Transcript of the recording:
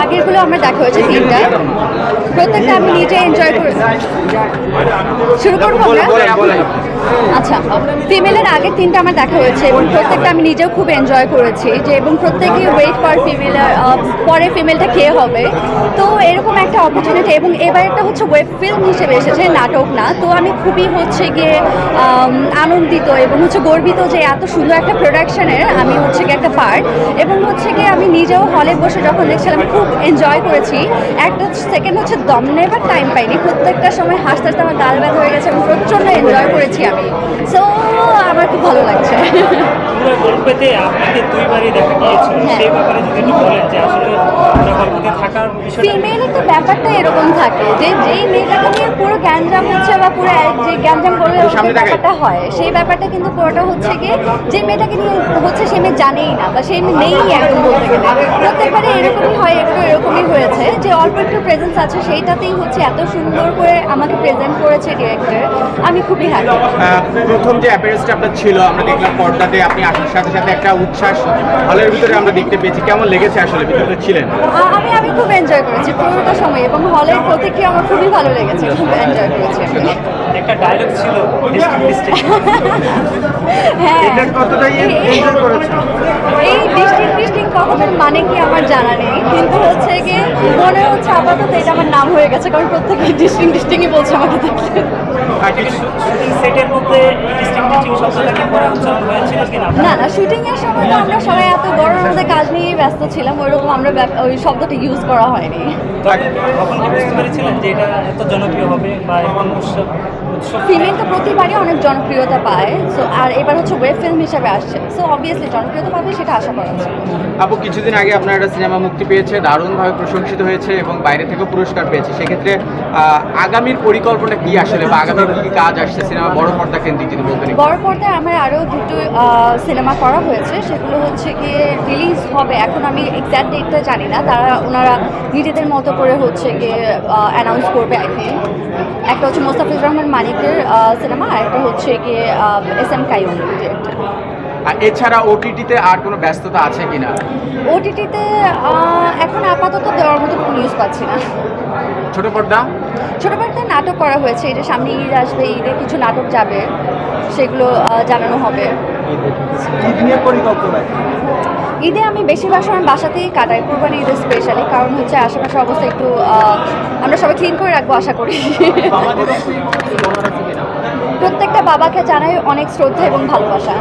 আগেরগুলো আমার দেখা হয়েছে 3টা। প্রত্যেকটা আমি নিজে এনজয় করে শুরু করবো আমরা। আচ্ছা, ফিমেলের আগে 3টা আমার দেখা হয়েছে এবং প্রত্যেকটা আমি নিজেও খুব এনজয় করেছি যে, এবং প্রত্যেকে ওয়েট করে ফিমেলের পরে ফিমেলটা কে হবে। তো এরকম একটা অপরচুনিটি, এবং এবার একটা হচ্ছে ওয়েব ফিল্ম হিসেবে এসেছে, নাটক না। তো আমি খুবই হচ্ছে গিয়ে আনন্দিত এবং হচ্ছে গর্বিত যে এত সুন্দর একটা প্রোডাকশনের আমি হচ্ছে গিয়ে একটা পার্ট, এবং হচ্ছে গিয়ে আমি নিজেও হলে বসে যখন দেখছিলাম খুব এনজয় করেছি। একটা সেকেন্ড হচ্ছে দম নেবার টাইম পাইনি, প্রত্যেকটা সময় হাসতে হাসতে আমার গাল ব্যথা হয়ে গেছে এবং প্রচণ্ড এনজয় করেছি আমি। সো আমার খুব ভালো লাগছে। পুরো গল্পেতে আপনাকে দুইবারই দেখা গিয়েছিল, সেই ব্যাপারে যদি একটু বলেন যে আসলে গল্পতে থাকার বিষয়টা। ফিমেলের তো ব্যাপারটা এরকম থাকে যে যেই মেয়েটাকে নিয়ে পুরো গ্যাঞ্জাম হচ্ছে বা পুরো যে গ্যাঞ্জাম করে ব্যাপারটা হয়, সেই ব্যাপারটা কিন্তু পুরোটা হচ্ছে গিয়ে যে মেয়েটাকে নিয়ে হচ্ছে সে মেয়ে জানেই না বা সেই মেয়ে নেই একদম বলতে গেলে। প্রত্যেকবারে এরকমই হয়, একটু এরকমই হয়েছে যে অল্প একটু প্রেজেন্স আছে, সেইটাতেই হচ্ছে এত সুন্দর করে আমাকে প্রেজেন্ট করেছে ডিরেক্টর। আমি খুবই হ্যাপি। প্রথম যে অ্যাপিয়ারেন্সটা আপনার ছিল, আমরা দেখলাম পর্দাতে আপনি আসার সাথে সাথে একটা উচ্ছ্বাস হলের ভিতরে আমরা দেখতে পেয়েছি। কেমন লেগেছে আসলে, ভিতরে ছিলেন? আমি খুব এনজয় করেছি পুরোটা সময়, এবং হলের প্রতিক্রিয়া আমার খুবই ভালো লেগেছে, খুব এনজয় করেছি। একটা ডায়লগ ছিল হ্যাঁ, এটা কতটাই এনজয় করেছেন? এই ডিস্টিং কথাটার মানে কি আমার জানা নেই, কিন্তু হচ্ছে গিয়ে মনে হচ্ছে আপাতত এটা আমার নাম হয়ে গেছে, কারণ প্রত্যেকে ডিস্টিংই বলছে আমাকে দেখলে। শুটিং সেটের মধ্যে ডিস্টিং শব্দটাকে পরে উচ্চারণ হয়েছিল কিনা? না, শুটিং এর সময় তো আমরা সবাই এত গরমের মধ্যে কাজ নিয়ে ব্যস্ত ছিলাম, ওইরকম আমরা ওই শব্দটা ইউজ করা হয়নি। তখন কি বুঝতে পেরেছিলেন যে এটা এত জনপ্রিয় হবে বা এমন উৎসব? ফিল্ম তো প্রতিবারই অনেক জনপ্রিয়তা পায়, সো আর এবার হচ্ছে ওয়েব ফিল্ম হিসাবে আসছে, সো অবভিয়াসলি জনপ্রিয়তা পাবে, সেটা আশা করা হচ্ছে। আপু, কিছুদিন আগে আপনার একটা সিনেমা মুক্তি পেয়েছে, দারুণভাবে প্রশংসিত হয়েছে এবং বাইরে থেকেও পুরস্কার পেয়েছে। সেক্ষেত্রে আগামীর পরিকল্পনা কি আসলে, বা আগামীর কি কাজ আসছে সিনেমা বড় পর্দা কেন্দ্রিক যদি বলতেন? বড় পর্দায় আমার আরও দুটো সিনেমা করা হয়েছে, সেগুলো হচ্ছে গিয়ে রিলিজ হবে। এখন আমি এক্স্যাক্ট ডেটটা জানি না, তারা নিজেদের মতো করে হচ্ছে গিয়ে অ্যানাউন্স করবে। আই থিঙ্ক একটা হচ্ছে মোস্তাফিজুর রহমান মানিকের সিনেমা, আর একটা হচ্ছে গিয়ে SM কাইয়ুম ডিরেক্টর। আর এছাড়া ওটিটিতে আর কোনো ব্যস্ততা আছে কিনা? ওটিটিতে এখন আপাতত দেওয়ার মতো কোনো নিউজ পাচ্ছি না। ছোট পর্দায় নাটক করা হয়েছে, এটা সামনে ঈদ আসবে, ঈদে কিছু নাটক যাবে, সেগুলো জানানো হবে। ঈদে আমি বেশিরভাগ সময় বাসাতেই কাটাই, কুরবানি ঈদে স্পেশালি, কারণ হচ্ছে আশেপাশে অবস্থা একটু আমরা সবাই ক্লিন করে রাখবো আশা করি। প্রত্যেকটা বাবাকে জানাই অনেক শ্রদ্ধা এবং ভালোবাসা।